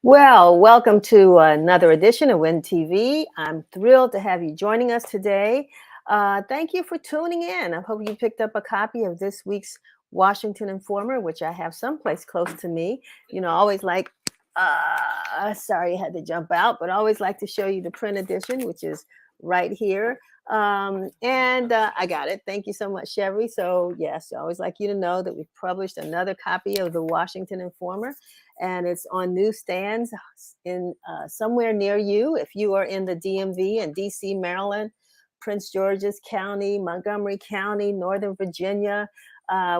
Well, welcome to another edition of Win TV. I'm thrilled to have you joining us today. Thank you for tuning in. I hope you picked up a copy of this week's Washington Informer, which I have someplace close to me. I always like, sorry, I had to jump out, but I always like to show you the print edition, which is right here. And I got it. Thank you so much, Chevy. So, yes, I always like you to know that we've published another copy of the Washington Informer, and it's on newsstands in somewhere near you. If you are in the DMV and DC, Maryland, Prince George's County, Montgomery County, Northern Virginia,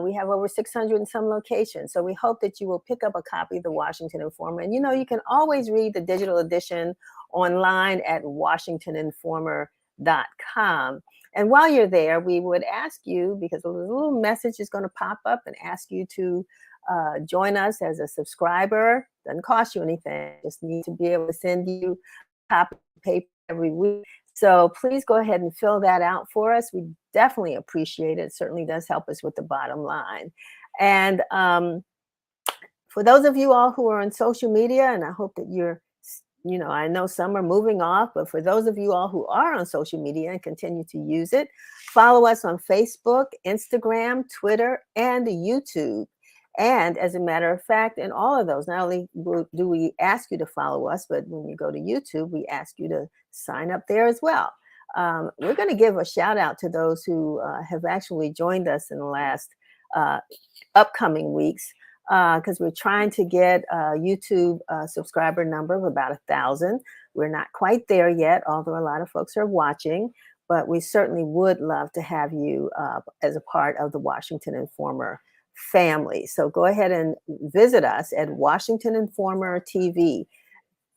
we have over 600 in some locations. So we hope that you will pick up a copy of the Washington Informer. And you can always read the digital edition online at washingtoninformer.com. And while you're there, we would ask you, because a little message is going to pop up and ask you to join us as a subscriber. Doesn't cost you anything. Just need to be able to send you a copy of paper every week. So please go ahead and fill that out for us. We definitely appreciate it. It certainly does help us with the bottom line. And for those of you all who are on social media, and I hope that I know some are moving off, but for those of you all who are on social media and continue to use it, follow us on Facebook, Instagram, Twitter, and YouTube. And as a matter of fact, in all of those, not only do we ask you to follow us, but when you go to YouTube, we ask you to sign up there as well. We're going to give a shout out to those who have actually joined us in the last upcoming weeks, because we're trying to get a YouTube subscriber number of about 1,000. We're not quite there yet, although a lot of folks are watching, but we certainly would love to have you as a part of the Washington Informer family. So go ahead and visit us at Washington Informer TV.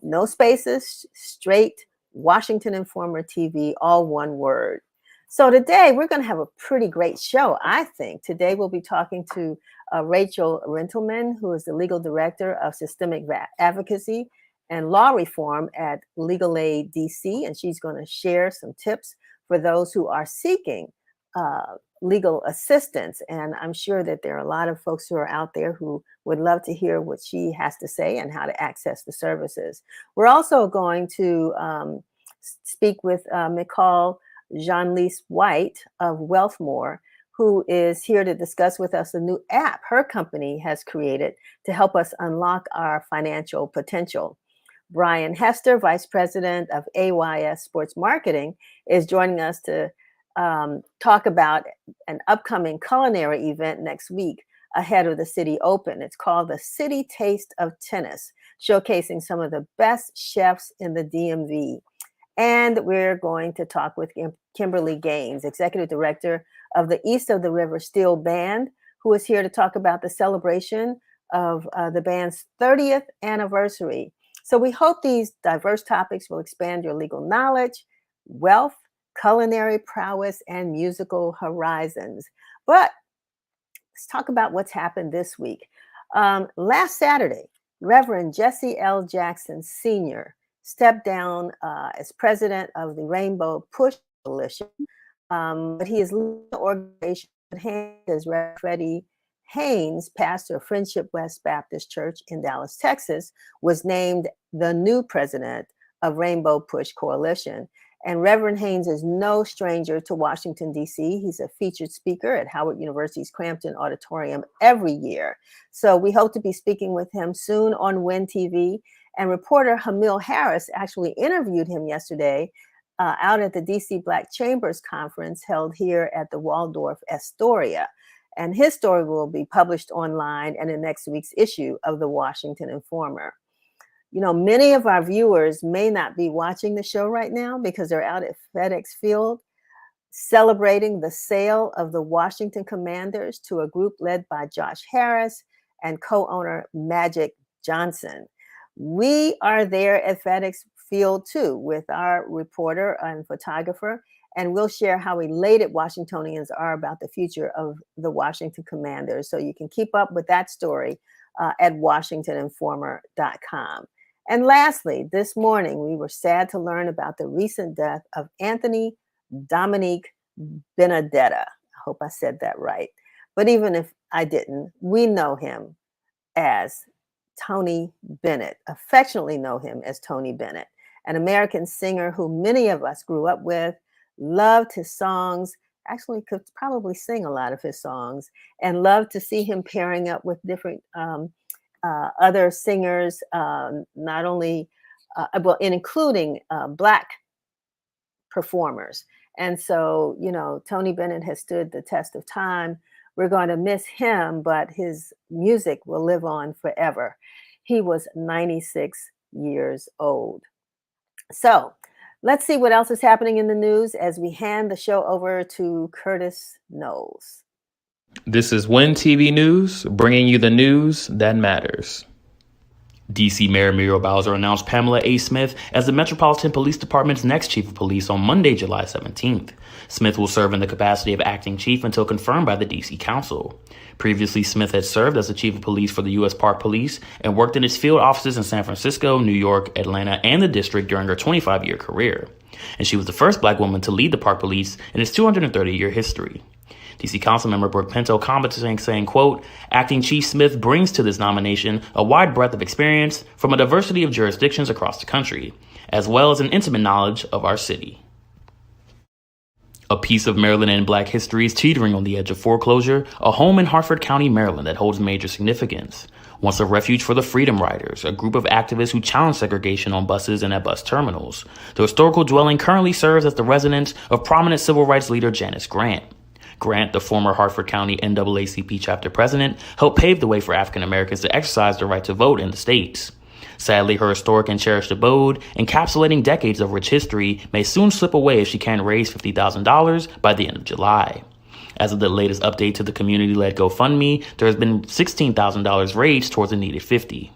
No spaces, straight Washington Informer TV, all one word. So today we're going to have a pretty great show, I think. Today we'll be talking to Rachel Rentelman, who is the legal director of systemic advocacy and law reform at Legal Aid DC, and she's going to share some tips for those who are seeking legal assistance. And I'm sure that there are a lot of folks who are out there who would love to hear what she has to say and how to access the services. We're also going to speak with McCall Jean-Lise White of Wealthmore, who is here to discuss with us a new app her company has created to help us unlock our financial potential. Brian Hester, Vice President of AYS Sports Marketing, is joining us to talk about an upcoming culinary event next week ahead of the City Open. It's called the City Taste of Tennis, showcasing some of the best chefs in the DMV. And we're going to talk with Kimberly Gaines, Executive Director of the East of the River Steelband, who is here to talk about the celebration of the band's 30th anniversary. So we hope these diverse topics will expand your legal knowledge, wealth, culinary prowess, and musical horizons. But let's talk about what's happened this week. Last Saturday, Reverend Jesse L. Jackson Sr. stepped down as president of the Rainbow Push Coalition, but he is leading the organization as Reverend Freddie Haynes, pastor of Friendship West Baptist Church in Dallas, Texas, was named the new president of Rainbow Push Coalition. And Reverend Haynes is no stranger to Washington, D.C. He's a featured speaker at Howard University's Crampton Auditorium every year. So we hope to be speaking with him soon on WIN TV. And reporter Hamil Harris actually interviewed him yesterday out at the D.C. Black Chambers Conference held here at the Waldorf Astoria. And his story will be published online and in next week's issue of the Washington Informer. Many of our viewers may not be watching the show right now because they're out at FedEx Field celebrating the sale of the Washington Commanders to a group led by Josh Harris and co-owner Magic Johnson. We are there at FedEx Field too with our reporter and photographer, and we'll share how elated Washingtonians are about the future of the Washington Commanders. So you can keep up with that story at WashingtonInformer.com. And lastly, this morning, we were sad to learn about the recent death of Anthony Dominique Benedetta. I hope I said that right. But even if I didn't, we know him as Tony Bennett, affectionately know him as Tony Bennett, an American singer who many of us grew up with, loved his songs, actually could probably sing a lot of his songs, and loved to see him pairing up with different other singers, not only, well, including Black performers. And so, Tony Bennett has stood the test of time. We're going to miss him, but his music will live on forever. He was 96 years old. So, let's see what else is happening in the news as we hand the show over to Curtis Knowles. This is Win TV News, bringing you the news that matters. D.C. Mayor Muriel Bowser announced Pamela A. Smith as the Metropolitan Police Department's next chief of police on Monday, July 17th. Smith will serve in the capacity of acting chief until confirmed by the D.C. Council. Previously, Smith had served as the chief of police for the U.S. Park Police and worked in its field offices in San Francisco, New York, Atlanta, and the district during her 25-year career. And she was the first Black woman to lead the Park Police in its 230-year history. D.C. Councilmember Brooke Pinto commented saying, quote, Acting Chief Smith brings to this nomination a wide breadth of experience from a diversity of jurisdictions across the country, as well as an intimate knowledge of our city. A piece of Maryland and Black history is teetering on the edge of foreclosure, a home in Harford County, Maryland that holds major significance. Once a refuge for the Freedom Riders, a group of activists who challenge segregation on buses and at bus terminals, the historical dwelling currently serves as the residence of prominent civil rights leader Janice Grant. Grant, the former Harford County NAACP chapter president, helped pave the way for African Americans to exercise their right to vote in the states. Sadly, her historic and cherished abode, encapsulating decades of rich history, may soon slip away if she can't raise $50,000 by the end of July. As of the latest update to the community-led GoFundMe, there has been $16,000 raised towards the needed $50,000.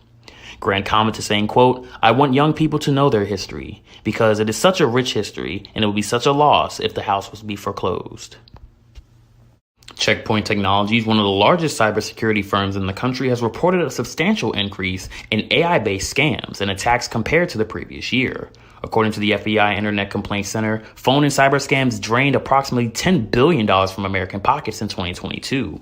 Grant commented saying, quote, I want young people to know their history because it is such a rich history and it would be such a loss if the house was to be foreclosed. Checkpoint Technologies, one of the largest cybersecurity firms in the country, has reported a substantial increase in AI-based scams and attacks compared to the previous year. According to the FBI Internet Complaint Center, phone and cyber scams drained approximately $10 billion from American pockets in 2022.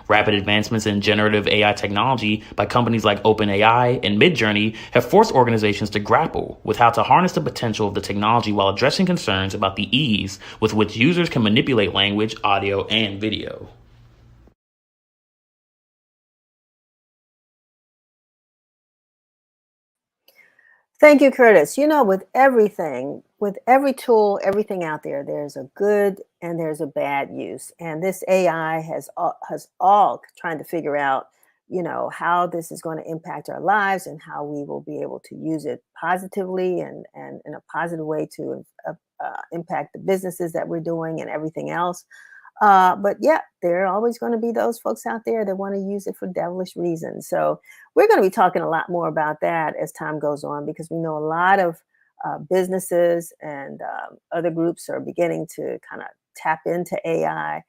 Rapid advancements in generative AI technology by companies like OpenAI and Midjourney have forced organizations to grapple with how to harness the potential of the technology while addressing concerns about the ease with which users can manipulate language, audio, and video. Thank you, Curtis. With everything, with every tool, everything out there, there's a good and there's a bad use. And this AI has all trying to figure out, how this is going to impact our lives and how we will be able to use it positively and in a positive way to impact the businesses that we're doing and everything else. But yeah, there are always going to be those folks out there that want to use it for devilish reasons. So we're going to be talking a lot more about that as time goes on, because we know a lot of businesses and other groups are beginning to kind of tap into AI.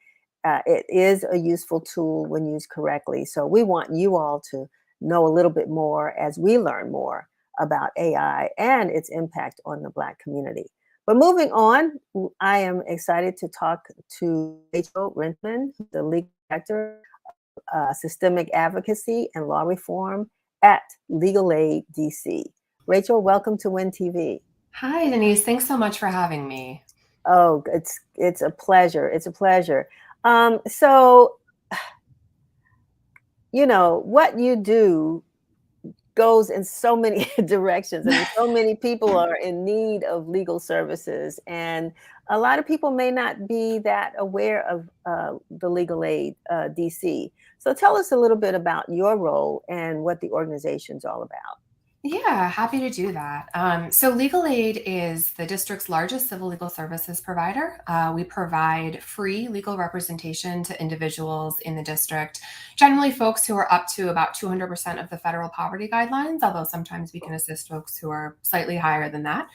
It is a useful tool when used correctly. So we want you all to know a little bit more as we learn more about AI and its impact on the Black community. But moving on, I am excited to talk to Rachel Rentman, the legal director of systemic advocacy and law reform at Legal Aid DC. Rachel, welcome to Win TV. Hi, Denise. Thanks so much for having me. Oh, it's a pleasure. It's a pleasure. So, what you do goes in so many directions, and so many people are in need of legal services, and a lot of people may not be that aware of the Legal Aid DC. So tell us a little bit about your role and what the organization's all about. Yeah, happy to do that. So Legal Aid is the district's largest civil legal services provider. We provide free legal representation to individuals in the district, generally folks who are up to about 200% of the federal poverty guidelines, although sometimes we can assist folks who are slightly higher than that.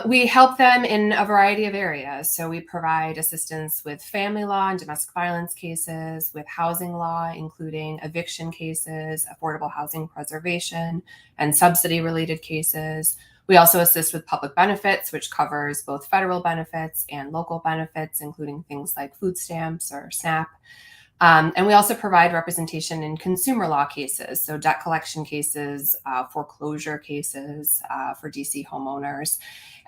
We help them in a variety of areas. So we provide assistance with family law and domestic violence cases, with housing law, including eviction cases, affordable housing preservation, and subsidy-related cases. We also assist with public benefits, which covers both federal benefits and local benefits, including things like food stamps or SNAP. And we also provide representation in consumer law cases, so debt collection cases, foreclosure cases for DC homeowners.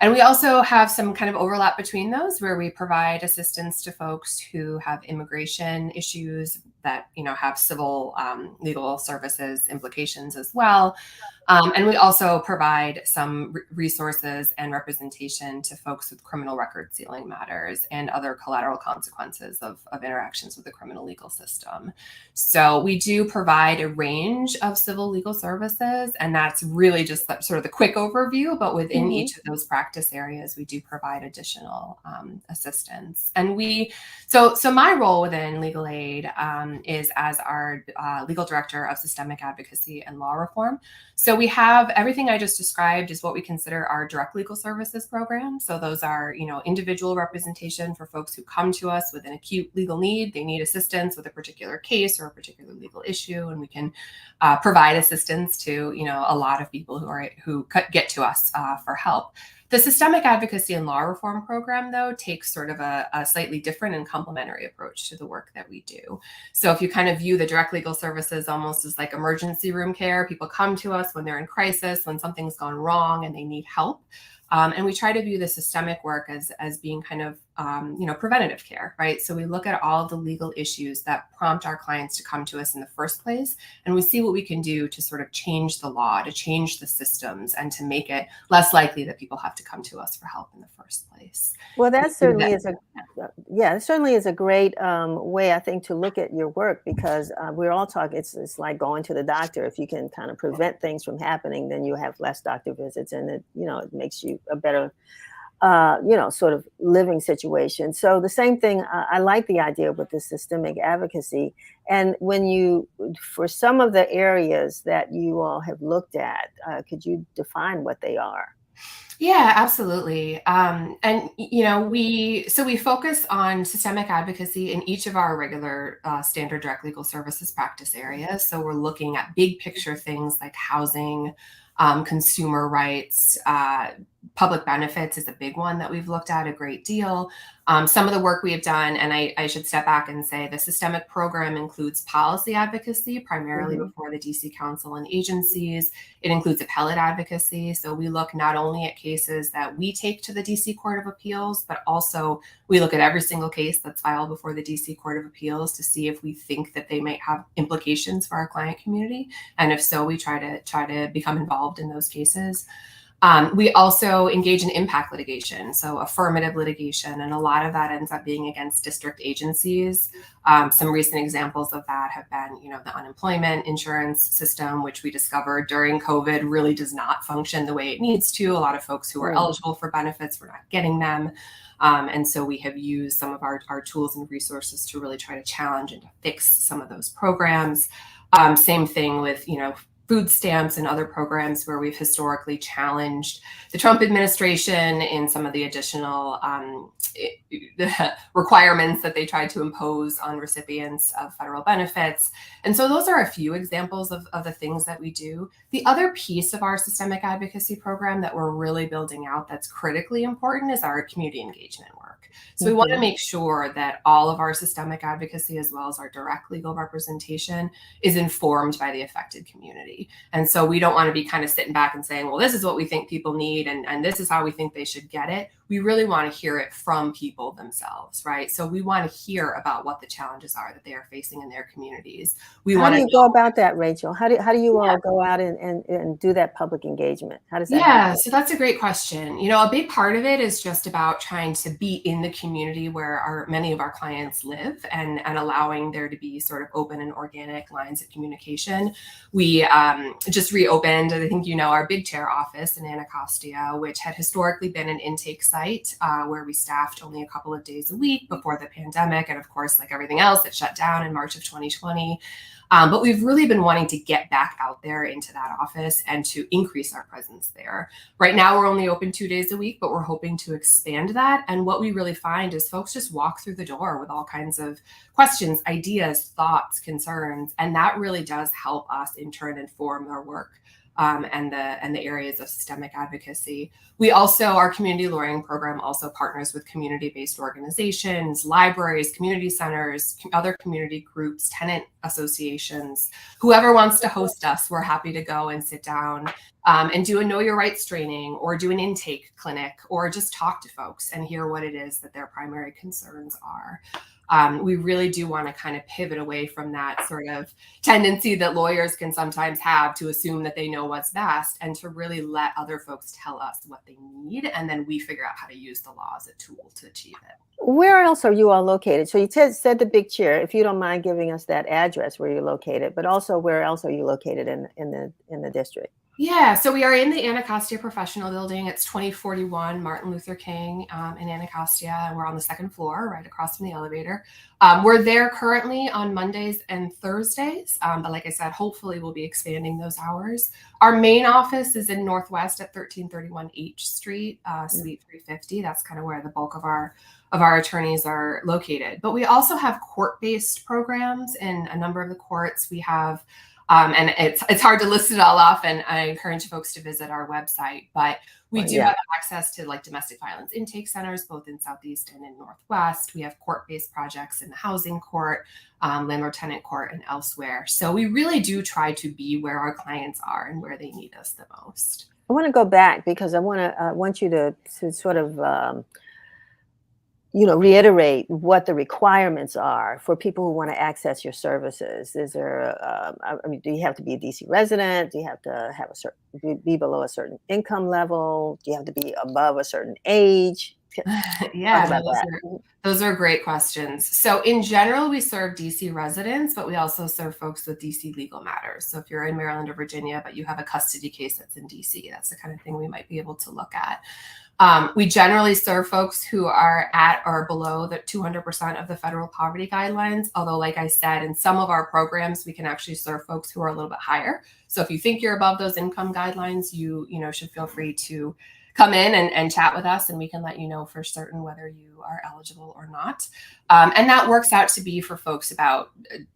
And we also have some kind of overlap between those where we provide assistance to folks who have immigration issues that, have civil legal services implications as well. And we also provide some resources and representation to folks with criminal record sealing matters and other collateral consequences of interactions with the criminal legal system. So we do provide a range of civil legal services, and that's really just sort of the quick overview, but within each of those practice areas, we do provide additional assistance. And so my role within Legal Aid is as our legal director of systemic advocacy and law reform. So we have everything I just described is what we consider our direct legal services program. So those are, individual representation for folks who come to us with an acute legal need. They need assistance with a particular case or a particular legal issue, and we can provide assistance to, a lot of people who get to us for help. The systemic advocacy and law reform program, though, takes sort of a slightly different and complementary approach to the work that we do. So if you kind of view the direct legal services almost as like emergency room care, people come to us when they're in crisis, when something's gone wrong and they need help. And we try to view the systemic work as being kind of, preventative care, right? So we look at all of the legal issues that prompt our clients to come to us in the first place, and we see what we can do to sort of change the law, to change the systems, and to make it less likely that people have to come to us for help in the first place. Well, that certainly is it certainly is a great way, I think, to look at your work, because we're all talking, it's like going to the doctor. If you can kind of prevent things from happening, then you have less doctor visits, and it makes you a better sort of living situation. So the same thing, I like the idea with the systemic advocacy. And for some of the areas that you all have looked at, could you define what they are? Yeah, absolutely. We focus on systemic advocacy in each of our regular standard direct legal services practice areas. So we're looking at big picture things like housing, consumer rights, public benefits is a big one that we've looked at a great deal. Some of the work we have done, and I should step back and say the systemic program includes policy advocacy, primarily before the DC Council and agencies. It includes appellate advocacy. So we look not only at cases that we take to the DC Court of Appeals, but also we look at every single case that's filed before the DC Court of Appeals to see if we think that they might have implications for our client community. And if so, we try to become involved in those cases. We also engage in impact litigation, so affirmative litigation, and a lot of that ends up being against district agencies. Some recent examples of that have been, the unemployment insurance system, which we discovered during COVID really does not function the way it needs to. A lot of folks who are eligible for benefits were not getting them. And so we have used some of our tools and resources to really try to challenge and to fix some of those programs. Same thing with, food stamps and other programs where we've historically challenged the Trump administration in some of the additional requirements that they tried to impose on recipients of federal benefits. And so those are a few examples of the things that we do. The other piece of our systemic advocacy program that we're really building out that's critically important is our community engagement work. So we want to make sure that all of our systemic advocacy, as well as our direct legal representation, is informed by the affected community. And so we don't want to be kind of sitting back and saying, well, this is what we think people need, and this is how we think they should get it. We really want to hear it from people themselves, right? So we want to hear about what the challenges are that they are facing in their communities. How do you go about that, Rachel? How do you all go out and do that public engagement? How does that happen? So that's a great question. A big part of it is just about trying to be in the community where many of our clients live, and allowing there to be sort of open and organic lines of communication. We just reopened, I think our Big Chair office in Anacostia, which had historically been an intake site where we staffed only a couple of days a week before the pandemic. And of course, like everything else, it shut down in March of 2020. But we've really been wanting to get back out there into that office and to increase our presence there. Right now, we're only open 2 days a week, but we're hoping to expand that. And what we really find is folks just walk through the door with all kinds of questions, ideas, thoughts, concerns, and that really does help us in turn inform our work and the areas of systemic advocacy. We also, our community lawyering program also partners with community-based organizations, libraries, community centers, other community groups, tenant associations. Whoever wants to host us, we're happy to go and sit down and do a Know Your Rights training, or do an intake clinic, or just talk to folks and hear what it is that their primary concerns are. We really do want to kind of pivot away from that sort of tendency that lawyers can sometimes have to assume that they know what's best, and to really let other folks tell us what they need, and then we figure out how to use the law as a tool to achieve it. Where else are you all located? So you said the Big Chair. If you don't mind giving us that address where you're located, but also where else are you located in the district? Yeah, so we are in the Anacostia Professional Building. It's 2041 Martin Luther King in Anacostia, and we're on the second floor, right across from the elevator. We're there currently on Mondays and Thursdays, but like I said, hopefully we'll be expanding those hours. Our main office is in Northwest at 1331 H Street, Suite 350. That's kind of where the bulk of our attorneys are located. But we also have court-based programs in a number of the courts. We have and it's hard to list it all off, and I encourage folks to visit our website. But we do have access to like domestic violence intake centers, both in Southeast and in Northwest. We have court-based projects in the housing court, landlord-tenant court, and elsewhere. So we really do try to be where our clients are and where they need us the most. I want to go back because I want you to sort of reiterate what the requirements are for people who want to access your services. Is there, do you have to be a DC resident? Do you have to have be below a certain income level? Do you have to be above a certain age? Yeah, those are great questions. So in general, we serve DC residents, but we also serve folks with DC legal matters. So if you're in Maryland or Virginia, but you have a custody case that's in DC, that's the kind of thing we might be able to look at. We generally serve folks who are at or below the 200% of the federal poverty guidelines. Although, like I said, in some of our programs, we can actually serve folks who are a little bit higher. So if you think you're above those income guidelines, you should feel free to come in and chat with us, and we can let you know for certain whether you are eligible or not. And that works out to be for folks about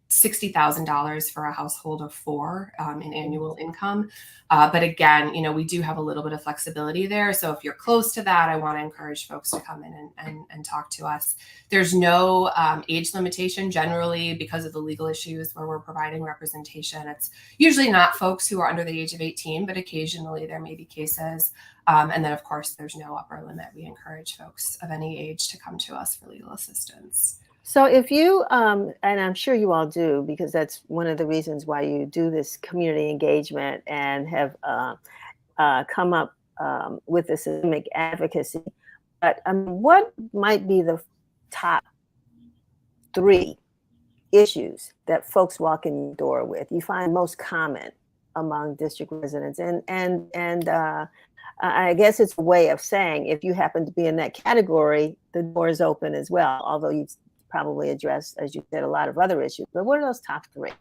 $60,000 for a household of 4 in annual income. But again, we do have a little bit of flexibility there. So if you're close to that, I want to encourage folks to come in and talk to us. There's no age limitation generally because of the legal issues where we're providing representation. It's usually not folks who are under the age of 18, but occasionally there may be cases. And then, of course, there's no upper limit. We encourage folks of any age to come to us for legal assistance. So if you, and I'm sure you all do, because that's one of the reasons why you do this community engagement and have come up with this systemic advocacy, but what might be the top 3 issues that folks walk in the door with, you find most common among district residents? And I guess it's a way of saying if you happen to be in that category, the door is open as well, although you probably addressed, as you said, a lot of other issues. But what are those top 3?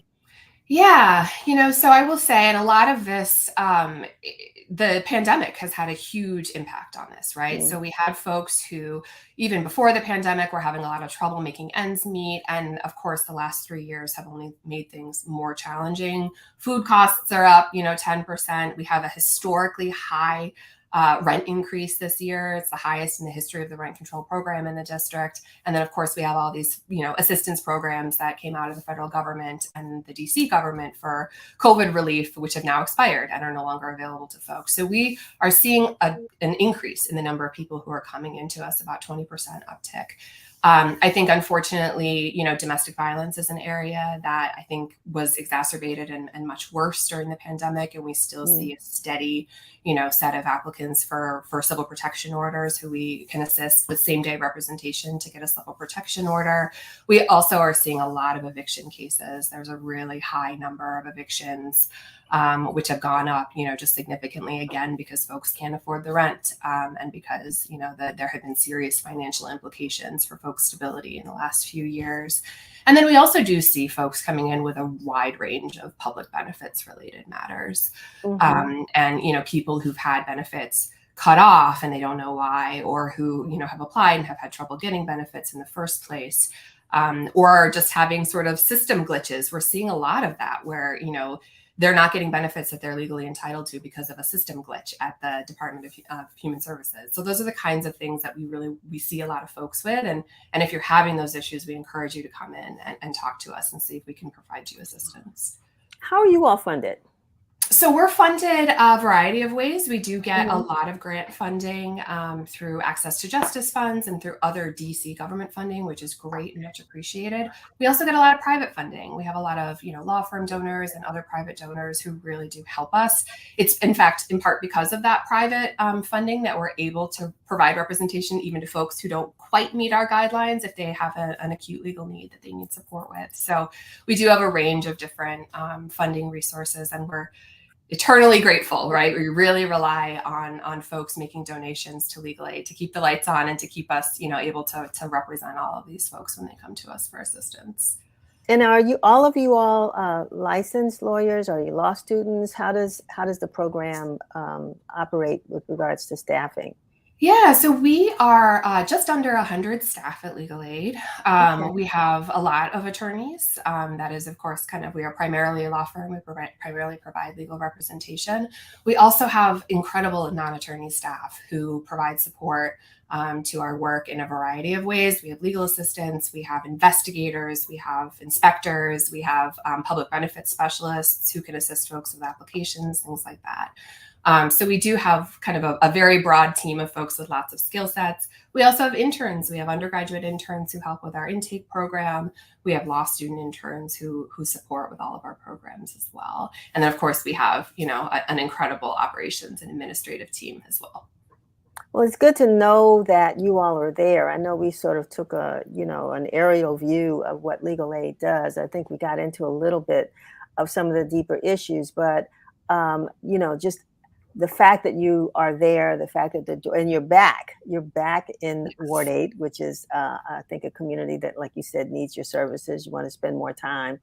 Yeah, so I will say, and a lot of this, the pandemic has had a huge impact on this, right? So we had folks who, even before the pandemic, were having a lot of trouble making ends meet. And of course, the last 3 years have only made things more challenging. Food costs are up, 10%. We have a historically high rent increase this year. It's the highest in the history of the rent control program in the district. And then, of course, we have all these, assistance programs that came out of the federal government and the DC government for COVID relief, which have now expired and are no longer available to folks. So we are seeing an increase in the number of people who are coming into us, about 20% uptick. I think, unfortunately, domestic violence is an area that I think was exacerbated and much worse during the pandemic. And we still see a steady, set of applicants for civil protection orders who we can assist with same day representation to get a civil protection order. We also are seeing a lot of eviction cases. There's a really high number of evictions. which have gone up, just significantly again, because folks can't afford the rent, and because, there have been serious financial implications for folks' stability in the last few years. And then we also do see folks coming in with a wide range of public benefits related matters. And, people who've had benefits cut off and they don't know why, or who, have applied and have had trouble getting benefits in the first place, or just having sort of system glitches. We're seeing a lot of that where, they're not getting benefits that they're legally entitled to because of a system glitch at the Department of Human Services. So those are the kinds of things that we see a lot of folks with. And if you're having those issues, we encourage you to come in and talk to us and see if we can provide you assistance. How are you all funded? So we're funded a variety of ways. We do get a lot of grant funding through access to justice funds and through other DC government funding, which is great and much appreciated. We also get a lot of private funding. We have a lot of, law firm donors and other private donors who really do help us. It's in fact, in part because of that private funding that we're able to provide representation even to folks who don't quite meet our guidelines if they have an acute legal need that they need support with. So we do have a range of different funding resources, and we're eternally grateful, right? We really rely on folks making donations to legal aid to keep the lights on and to keep us, able to represent all of these folks when they come to us for assistance. And are you all licensed lawyers? Are you law students? How does the program operate with regards to staffing? Yeah, so we are just under 100 staff at Legal Aid. We have a lot of attorneys. That is, of course, we are primarily a law firm. We primarily provide legal representation. We also have incredible non-attorney staff who provide support to our work in a variety of ways. We have legal assistants, we have investigators, we have inspectors, we have public benefits specialists who can assist folks with applications, things like that. So we do have kind of a very broad team of folks with lots of skill sets. We also have interns. We have undergraduate interns who help with our intake program. We have law student interns who support with all of our programs as well. And then, of course, we have, an incredible operations and administrative team as well. Well, it's good to know that you all are there. I know we sort of took an aerial view of what Legal Aid does. I think we got into a little bit of some of the deeper issues, but, just the fact that you are there, the fact that and you're back in Ward 8, which is, I think, a community that, like you said, needs your services. You want to spend more time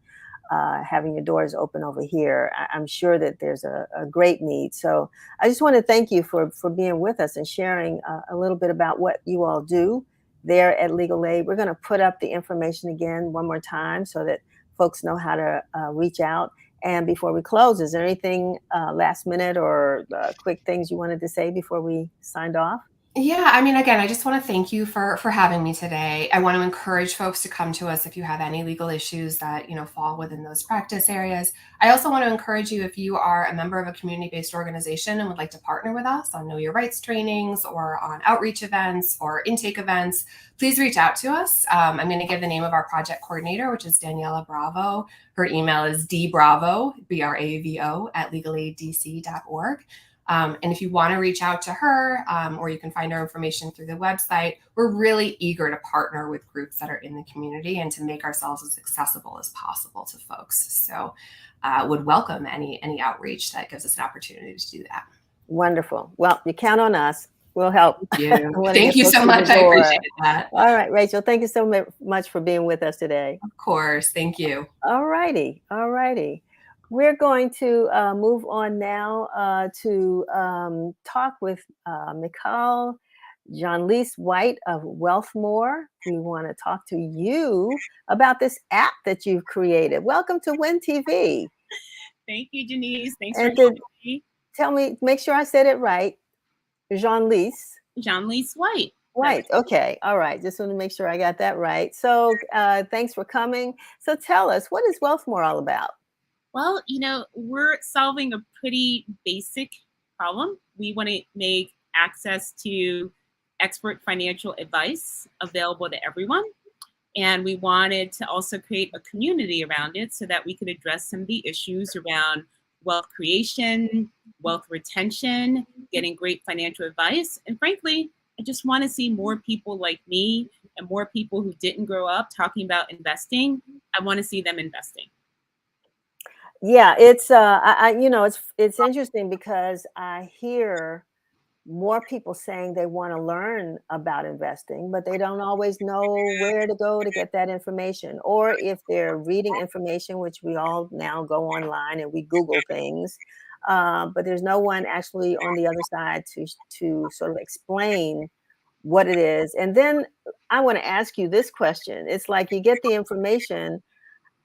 having your doors open over here. I'm sure that there's a great need. So I just want to thank you for being with us and sharing a little bit about what you all do there at Legal Aid. We're going to put up the information again one more time so that folks know how to reach out. And before we close, is there anything last minute or quick things you wanted to say before we signed off? Yeah, again, I just want to thank you for having me today. I want to encourage folks to come to us if you have any legal issues that, fall within those practice areas. I also want to encourage you, if you are a member of a community-based organization and would like to partner with us on Know Your Rights trainings or on outreach events or intake events, please reach out to us. I'm going to give the name of our project coordinator, which is Daniela Bravo. Her email is dbravo, BRAVO, @legalaidDC.org. And if you want to reach out to her, or you can find our information through the website, we're really eager to partner with groups that are in the community and to make ourselves as accessible as possible to folks. So would welcome any outreach that gives us an opportunity to do that. Wonderful. Well, you count on us. We'll help. Thank you. Thank you so much. I appreciate that. All right, Rachel, thank you so much for being with us today. Of course. Thank you. All righty. We're going to move on now to talk with Mikal Jean-Lise White of Wealthmore. We want to talk to you about this app that you've created. Welcome to Win TV. Thank you, Denise. Thanks for having me. Tell me, make sure I said it right. Jean-Lise White. White. Okay. All right. Just want to make sure I got that right. So thanks for coming. So tell us, what is Wealthmore all about? Well, we're solving a pretty basic problem. We want to make access to expert financial advice available to everyone. And we wanted to also create a community around it so that we could address some of the issues around wealth creation, wealth retention, getting great financial advice. And frankly, I just want to see more people like me and more people who didn't grow up talking about investing. I want to see them investing. Yeah, it's you know, it's interesting because I hear more people saying they want to learn about investing, but they don't always know where to go to get that information. Or if they're reading information, which we all now go online and we Google things, but there's no one actually on the other side to sort of explain what it is. And then I want to ask you this question. It's like you get the information,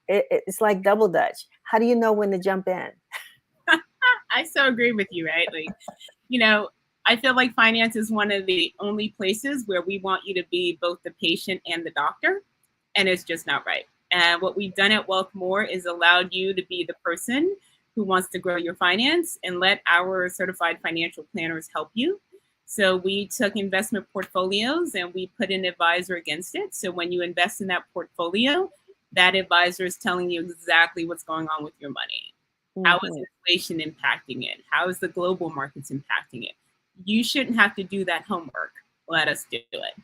it's like double dutch. How do you know when to jump in? I so agree with you, right? Like, you know, I feel like finance is one of the only places where we want you to be both the patient and the doctor, and it's just not right. And what we've done at Wealth More is allowed you to be the person who wants to grow your finance and let our certified financial planners help you. So we took investment portfolios and we put an advisor against it. So when you invest in that portfolio, that advisor is telling you exactly what's going on with your money. How is Mhm. inflation impacting it? How is the global markets impacting it? You shouldn't have to do that homework. Let us do it.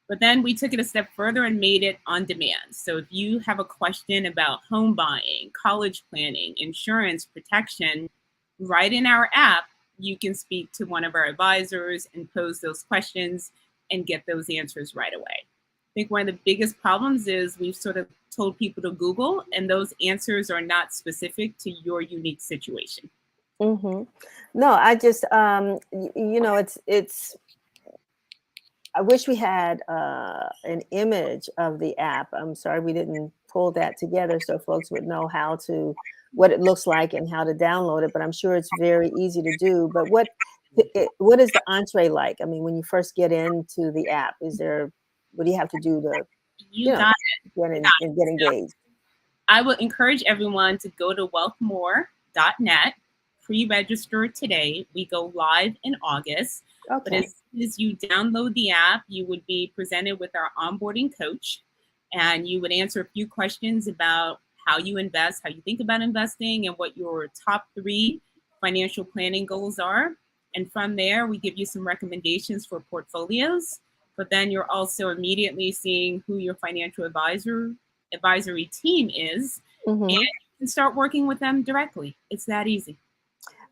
But then we took it a step further and made it on demand. So if you have a question about home buying, college planning, insurance, protection, right in our app, you can speak to one of our advisors and pose those questions and get those answers right away. I think one of the biggest problems is we've sort of told people to Google, and those answers are not specific to your unique situation. Mhm. No, I just, you know, it's I wish we had an image of the app. I'm sorry we didn't pull that together so folks would know what it looks like and how to download it. But I'm sure it's very easy to do. But what is the entree like? I mean, when you first get into the app, what do you have to do to, You you know, got get it. in and get So engaged? I would encourage everyone to go to wealthmore.net, pre-register today. We go live in August. But Okay. as soon as you download the app, you would be presented with our onboarding coach, and you would answer a few questions about how you invest, how you think about investing, and what your top 3 financial planning goals are. And from there, we give you some recommendations for portfolios. But then you're also immediately seeing who your financial advisory team is, and Mm-hmm. you can start working with them directly. It's that easy.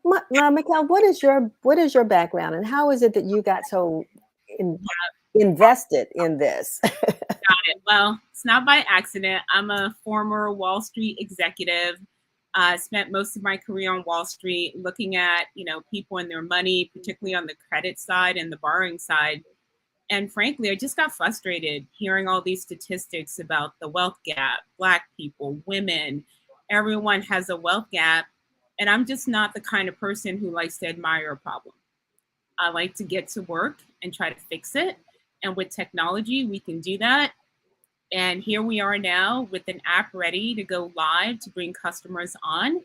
Mikhail, what is your background and how is it that you got so in, invested in this? Got it. Well, it's not by accident. I'm a former Wall Street executive. I spent most of my career on Wall Street looking at, people and their money, particularly on the credit side and the borrowing side. And frankly, I just got frustrated hearing all these statistics about the wealth gap, Black people, women, everyone has a wealth gap. And I'm just not the kind of person who likes to admire a problem. I like to get to work and try to fix it. And with technology, we can do that. And here we are now with an app ready to go live to bring customers on.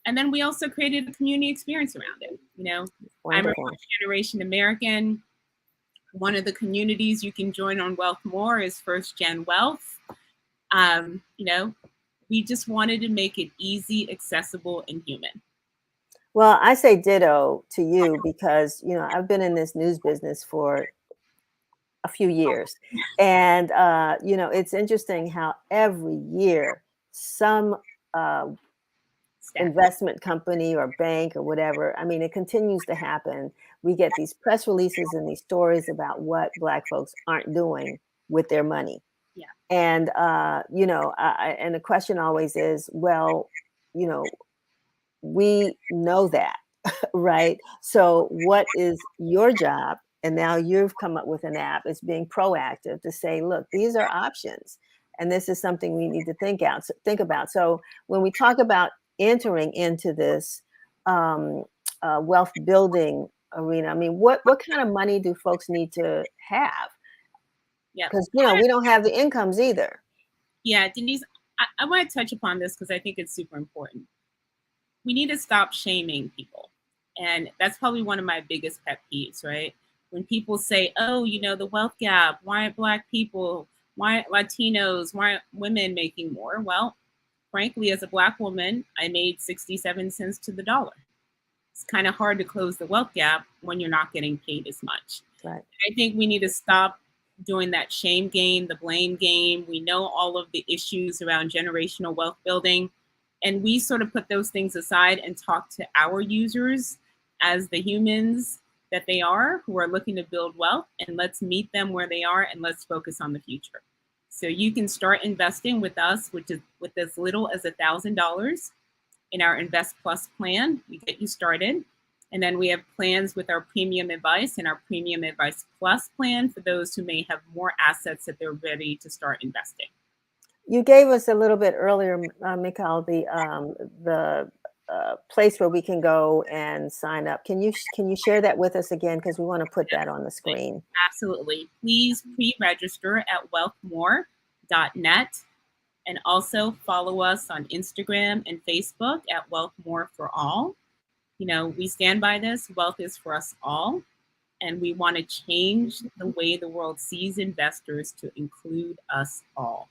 And then we also created a community experience around it. I'm a Wonderful. first generation American. One of the communities you can join on Wealth More is First Gen Wealth. Um, you know, we just wanted to make it easy, accessible, and human. Well, I say ditto to you because, I've been in this news business for a few years. And, it's interesting how every year some uh, Step. investment company or bank or whatever, I mean, it continues to happen. We get these press releases and these stories about what Black folks aren't doing with their money. Yeah. And, and the question always is, well, you know, we know that, right? So what is your job? And now you've come up with an app. It's being proactive to say, look, these are options, and this is something we need to think about. So when we talk about entering into this wealth building arena, I mean, what kind of money do folks need to have? Yeah. Because we don't have the incomes either. Yeah, Denise, I want to touch upon this because I think it's super important. We need to stop shaming people. And that's probably one of my biggest pet peeves, right? When people say, oh, the wealth gap, why aren't Black people, why aren't Latinos, why aren't women making more? Well, frankly, as a Black woman, I made 67 cents to the dollar. It's kind of hard to close the wealth gap when you're not getting paid as much. Right. I think we need to stop doing that shame game, the blame game. We know all of the issues around generational wealth building. And we sort of put those things aside and talk to our users as the humans that they are who are looking to build wealth, and let's meet them where they are and let's focus on the future. So you can start investing with us, which is with as little as $1,000 in our Invest Plus plan. We get you started. And then we have plans with our Premium Advice and our Premium Advice Plus plan for those who may have more assets that they're ready to start investing. You gave us a little bit earlier, Mikal, the place where we can go and sign up. Can you share that with us again? Because we want to put that on the screen. Absolutely. Please pre-register at wealthmore.net. And also follow us on Instagram and Facebook at Wealth More for All. You know, we stand by this. Wealth is for us all. And we want to change the way the world sees investors to include us all.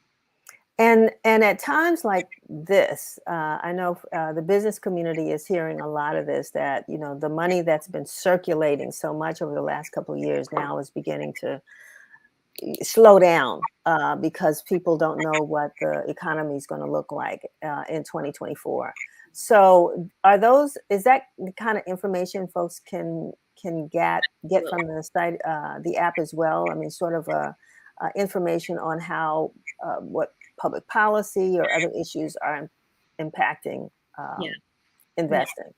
And at times like this, I know the business community is hearing a lot of this, that, you know, the money that's been circulating so much over the last couple of years now is beginning to slow down because people don't know what the economy is going to look like in 2024. So is that the kind of information folks can get from the site, the app as well? I mean, sort of information on how what public policy or other issues are impacting investing.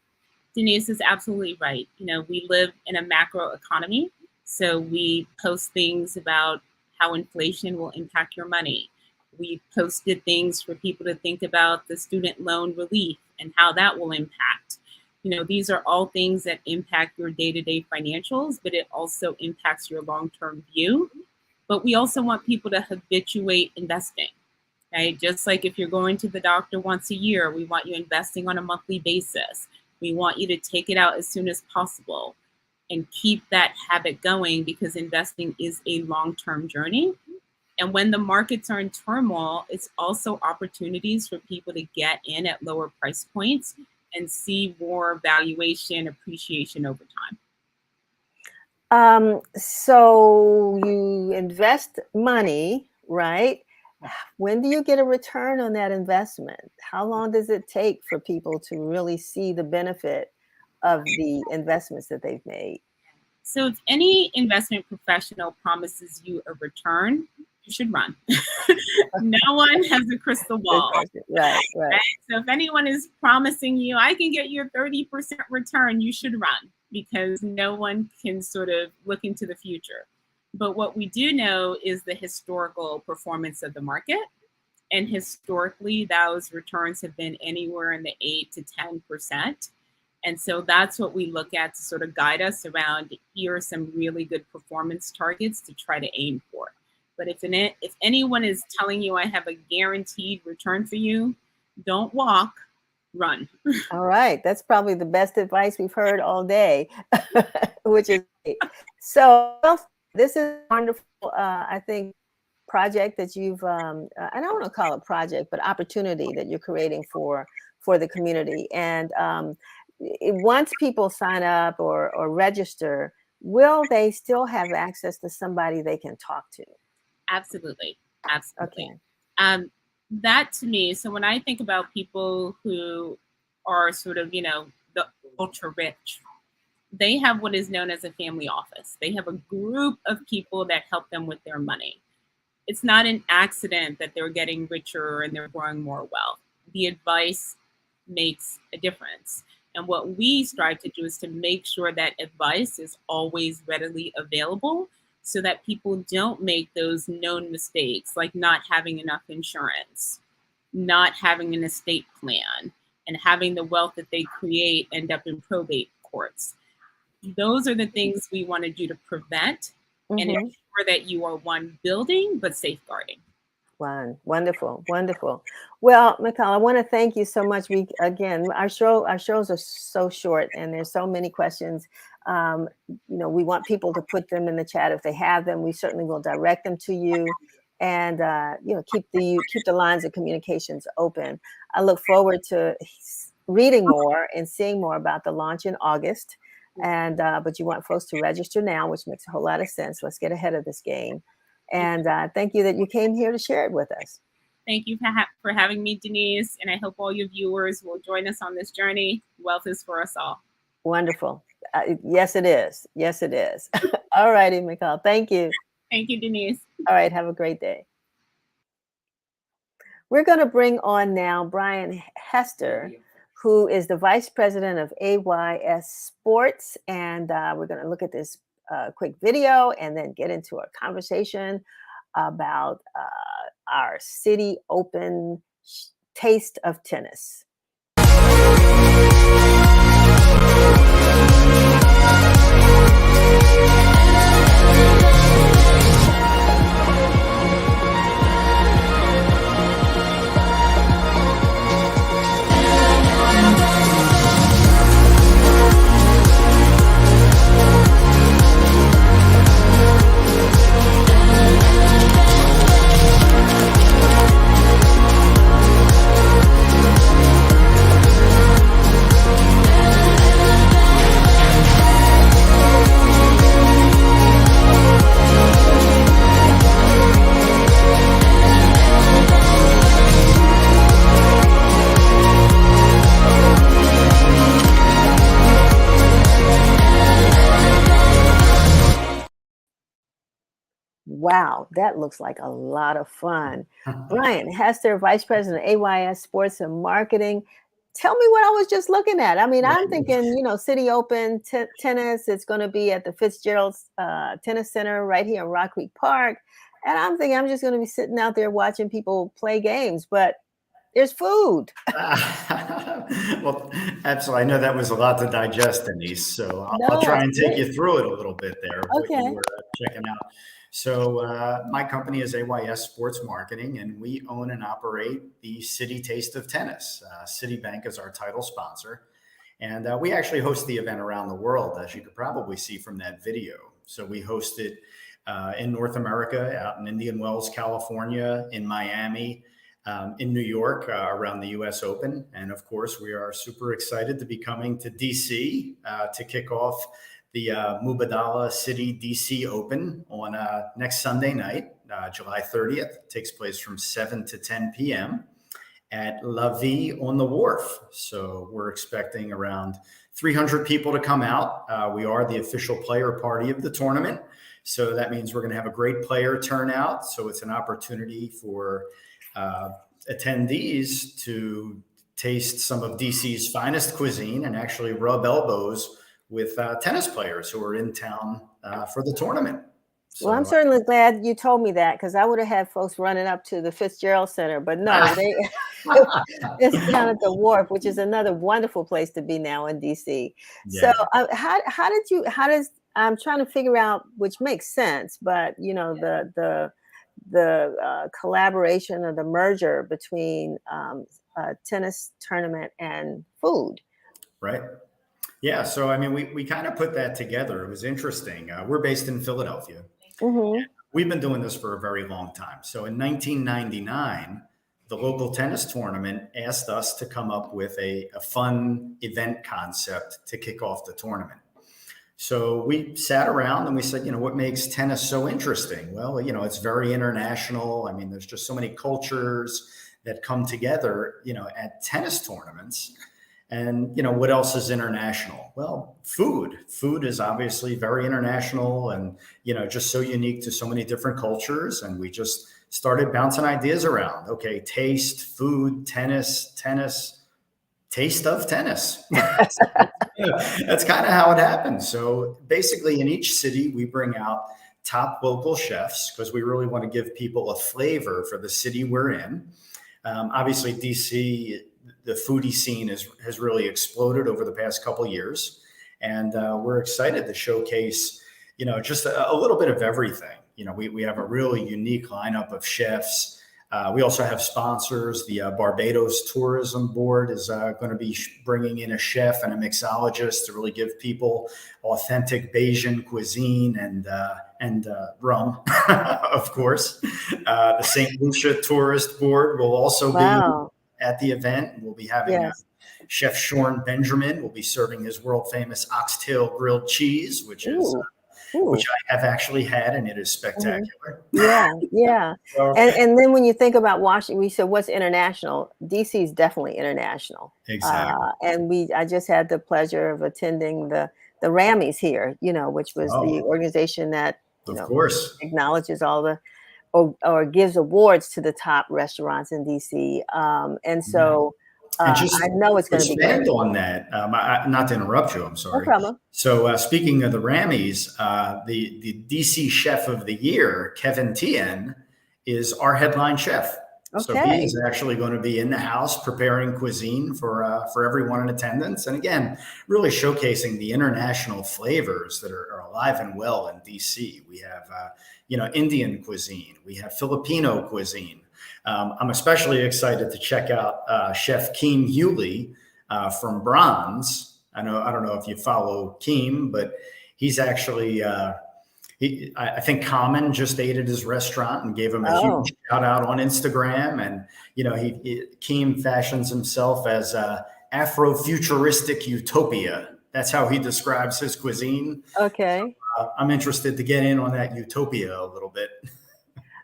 Denise is absolutely right. You know, we live in a macro economy, so we post things about how inflation will impact your money. We posted things for people to think about the student loan relief and how that will impact. You know, these are all things that impact your day-to-day financials, but it also impacts your long-term view. But we also want people to habituate investing. Right? Just like if you're going to the doctor once a year, we want you investing on a monthly basis. We want you to take it out as soon as possible and keep that habit going, because investing is a long-term journey. And when the markets are in turmoil, it's also opportunities for people to get in at lower price points and see more valuation appreciation over time. So you invest money, right? When do you get a return on that investment? How long does it take for people to really see the benefit of the investments that they've made? So if any investment professional promises you a return, you should run. No one has a crystal ball. Right. So if anyone is promising you, I can get you a 30% return, you should run, because no one can sort of look into the future. But what we do know is the historical performance of the market. And historically, those returns have been anywhere in the 8 to 10%. And so that's what we look at to sort of guide us around. Here are some really good performance targets to try to aim for. But if anyone is telling you I have a guaranteed return for you, don't walk, run. All right. That's probably the best advice we've heard all day, which is great. So this is a wonderful, I think, project that you've, I don't want to call it project, but opportunity that you're creating for the community. And once people sign up or register, will they still have access to somebody they can talk to? Absolutely. Okay. That to me, so when I think about people who are sort of, you know, the ultra rich, they have what is known as a family office. They have a group of people that help them with their money. It's not an accident that they're getting richer and they're growing more wealth. The advice makes a difference. And what we strive to do is to make sure that advice is always readily available, so that people don't make those known mistakes, like not having enough insurance, not having an estate plan, and having the wealth that they create end up in probate courts. Those are the things we want to do to prevent and ensure that you are building, but safeguarding. Wonderful. Well, Mikal, I want to thank you so much. Our shows are so short and there's so many questions. You know, we want people to put them in the chat if they have them. We certainly will direct them to you, and you know, keep the lines of communications open. I look forward to reading more and seeing more about the launch in August. And but you want folks to register now, which makes a whole lot of sense. Let's get ahead of this game. And thank you that you came here to share it with us. Thank you for having me, Denise. And I hope all your viewers will join us on this journey. Wealth is for us all. Wonderful. Yes, it is. Yes, it is. All righty, McCall. Thank you. Thank you, Denise. All right. Have a great day. We're going to bring on now Brian Hester, who is the Vice President of AYS Sports. And we're going to look at this quick video and then get into a conversation about our City Open taste of tennis. Wow, that looks like a lot of fun. Brian Hester, Vice President of AYS Sports and Marketing. Tell me what I was just looking at. I mean, I'm thinking, City Open tennis. It's going to be at the Fitzgerald Tennis Center right here in Rock Creek Park. And I'm thinking I'm just going to be sitting out there watching people play games, but there's food. Well, absolutely. I know that was a lot to digest, Denise. So I'll try and take you through it a little bit there. What you were checking out. So my company is AYS Sports Marketing, and we own and operate the City Taste of Tennis. Citibank is our title sponsor. And we actually host the event around the world, as you could probably see from that video. So we host it in North America, out in Indian Wells, California, in Miami, in New York, around the US Open. And of course, we are super excited to be coming to DC to kick off the Mubadala City DC Open on next Sunday night, July 30th. It takes place from 7 to 10 p.m. at La Vie on the Wharf. So we're expecting around 300 people to come out. We are the official player party of the tournament. So that means we're going to have a great player turnout. So it's an opportunity for attendees to taste some of DC's finest cuisine and actually rub elbows with tennis players who are in town for the tournament. So, well, I'm certainly glad you told me that, because I would have had folks running up to the Fitzgerald Center, but no, it's down at the Wharf, which is another wonderful place to be now in DC. Yeah. So I'm trying to figure out, which makes sense, but the collaboration or the merger between a tennis tournament and food. Right. Yeah. So, I mean, we kind of put that together. It was interesting. We're based in Philadelphia. Mm-hmm. We've been doing this for a very long time. So in 1999, the local tennis tournament asked us to come up with a fun event concept to kick off the tournament. So we sat around and we said, what makes tennis so interesting? Well, it's very international. I mean, there's just so many cultures that come together, at tennis tournaments. And, what else is international? Well, food. Food is obviously very international and, just so unique to so many different cultures. And we just started bouncing ideas around. Okay, taste, food, tennis, taste of tennis. That's kind of how it happens. So basically in each city, we bring out top local chefs because we really want to give people a flavor for the city we're in. Obviously, DC, the foodie scene has really exploded over the past couple of years. And we're excited to showcase, just a little bit of everything. We have a really unique lineup of chefs. We also have sponsors. The Barbados Tourism Board is going to be bringing in a chef and a mixologist to really give people authentic Bajan cuisine and rum, of course. The St. Lucia Tourist Board will also be at the event. We'll be having Chef Sean Benjamin will be serving his world famous oxtail grilled cheese, which is Ooh. which I have actually had, and it is spectacular. Yeah, yeah. So, And then when you think about Washington, we said what's international? DC is definitely international. exactly. And I just had the pleasure of attending the Rammies here, which was the Oh, organization that, of course. acknowledges all the or gives awards to the top restaurants in DC. And Yeah. so And just I know it's to going to be great. expand on that, not to interrupt you, I'm No sorry. problem. So speaking of the Rammies, the DC Chef of the Year, Kevin Tien, is our headline chef. So he Okay. is actually going to be in the house preparing cuisine for everyone in attendance, and again, really showcasing the international flavors that are alive and well in DC. We have Indian cuisine, we have Filipino cuisine. I'm especially excited to check out Chef Keem Hewley from Bronze. I don't know if you follow Keem, but he's actually I think Common just ate at his restaurant and gave him a Oh, huge shout out on Instagram. And Keem fashions himself as Afrofuturistic utopia. That's how he describes his cuisine. okay. I'm interested to get in on that utopia a little bit.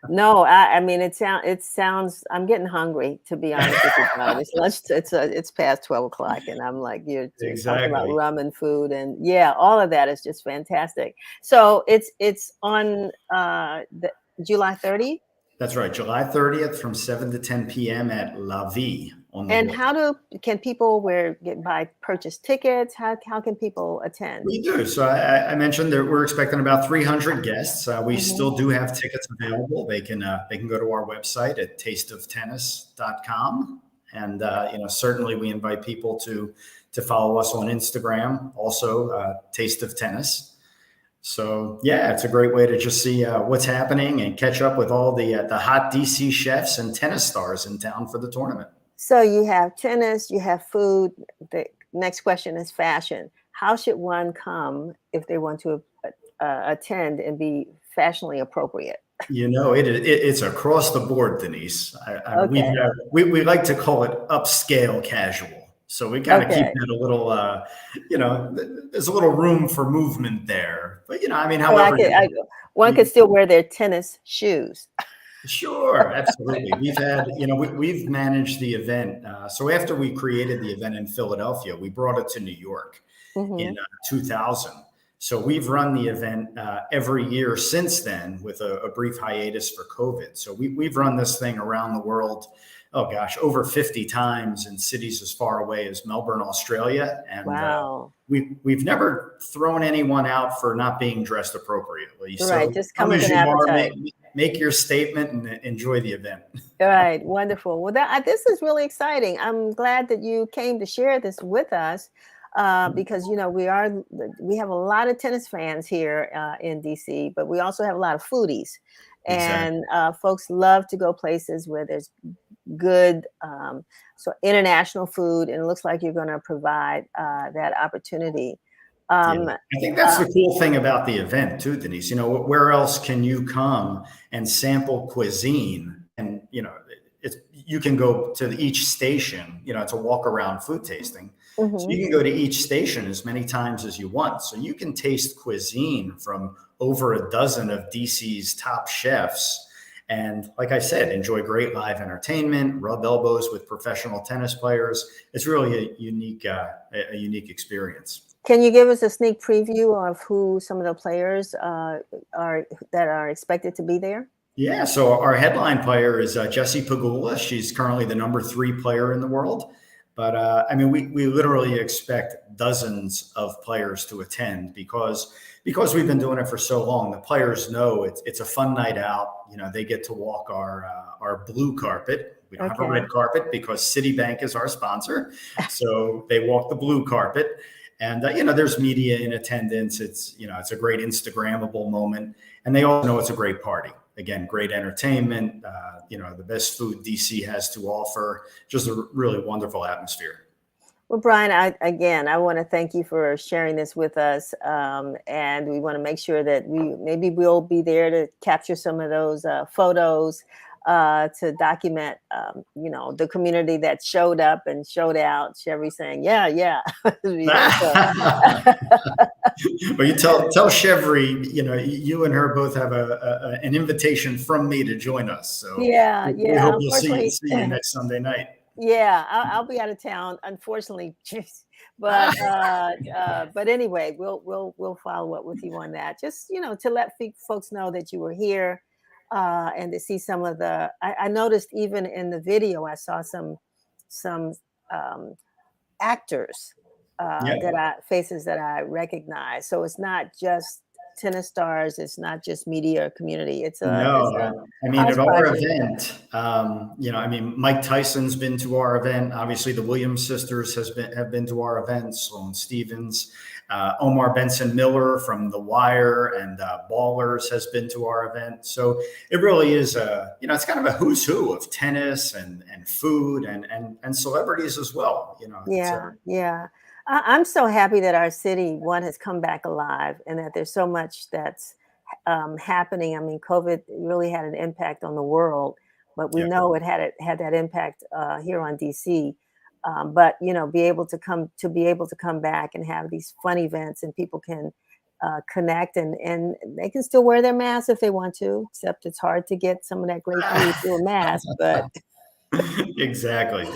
No, I mean it sounds. I'm getting hungry, to be honest with you, Brian. It's lunch. It's past 12 o'clock, and I'm like, you're talking about Exactly. rum and food, and yeah, all of that is just fantastic. So it's on July 30th. That's right. July 30th from 7 to 10 p.m. at La Vie on the And water. can people purchase tickets? How can people attend? We do. So I mentioned that we're expecting about 300 guests. We Mhm. still do have tickets available. They can go to our website at tasteoftennis.com. And certainly we invite people to follow us on Instagram, also Taste of Tennis. So yeah, it's a great way to just see what's happening and catch up with all the hot DC chefs and tennis stars in town for the tournament. So you have tennis, you have food. The next question is fashion. How should one come if they want to attend and be fashionally appropriate? It's across the board, Denise. Okay. We like to call it upscale casual. So we kind of keep Okay. that a little, there's a little room for movement there. But So however, one could still wear their tennis shoes. sure, absolutely. We've managed the event. So after we created the event in Philadelphia, we brought it to New York in 2000. So we've run the event every year since then, with a brief hiatus for COVID. So we've run this thing around the world, oh gosh, over 50 times in cities as far away as Melbourne, Australia. And Wow. we've never thrown anyone out for not being dressed appropriately. Right. So Just come come with as an you are, appetite. make your statement and enjoy the event. All right. Wonderful. Well, this is really exciting. I'm glad that you came to share this with us. Because we have a lot of tennis fans here in DC, but we also have a lot of foodies, Exactly. and folks love to go places where there's good international food, and it looks like you're going to provide that opportunity. Yeah. I think that's the cool thing about the event too, Denise. Where else can you come and sample cuisine? And you can go to each station. It's a walk around food tasting. So you can go to each station as many times as you want. So you can taste cuisine from over a dozen of DC's top chefs. And like I said, enjoy great live entertainment, rub elbows with professional tennis players. It's really a unique experience. Can you give us a sneak preview of who some of the players are expected to be there? Yeah, so our headline player is Jessie Pegula. She's currently the number 3 player in the world. But we literally expect dozens of players to attend because we've been doing it for so long. The players know it's a fun night out. They get to walk our blue carpet. We don't have a red carpet because Citibank is our sponsor. So they walk the blue carpet. And, there's media in attendance. It's a great Instagrammable moment. And they all know it's a great party. Again, great entertainment, the best food DC has to offer, just a really wonderful atmosphere. Well, Brian, I want to thank you for sharing this with us. And we want to make sure that we'll be there to capture some of those photos to document, the community that showed up and showed out. Chevy saying, yeah. Well, you tell Chevry, you and her both have an invitation from me to join us. So Yeah, we yeah. hope you'll Unfortunately, see you next Sunday night. yeah, I'll be out of town, unfortunately. But anyway, we'll follow up with you on that. Just to let folks know that you were here, and to see some of the. I noticed even in the video, I saw some um, actors Yeah. faces that I recognize. So it's not just tennis stars. It's not just media community. It's a No, I mean, at our hodgepodge. event, Mike Tyson's been to our event. Obviously, the Williams sisters have been to our event. Sloane Stevens, Omar Benson Miller from The Wire and Ballers has been to our event. So it really is it's kind of a who's who of tennis and food and celebrities as well. Yeah, yeah. I'm so happy that our city, one, has come back alive, and that there's so much that's happening. I mean, COVID really had an impact on the world, but we Yeah. know it had that impact here on DC. But be able to come back and have these fun events, and people can connect, and they can still wear their masks if they want to. Except it's hard to get some of that great food through a mask, but. Exactly.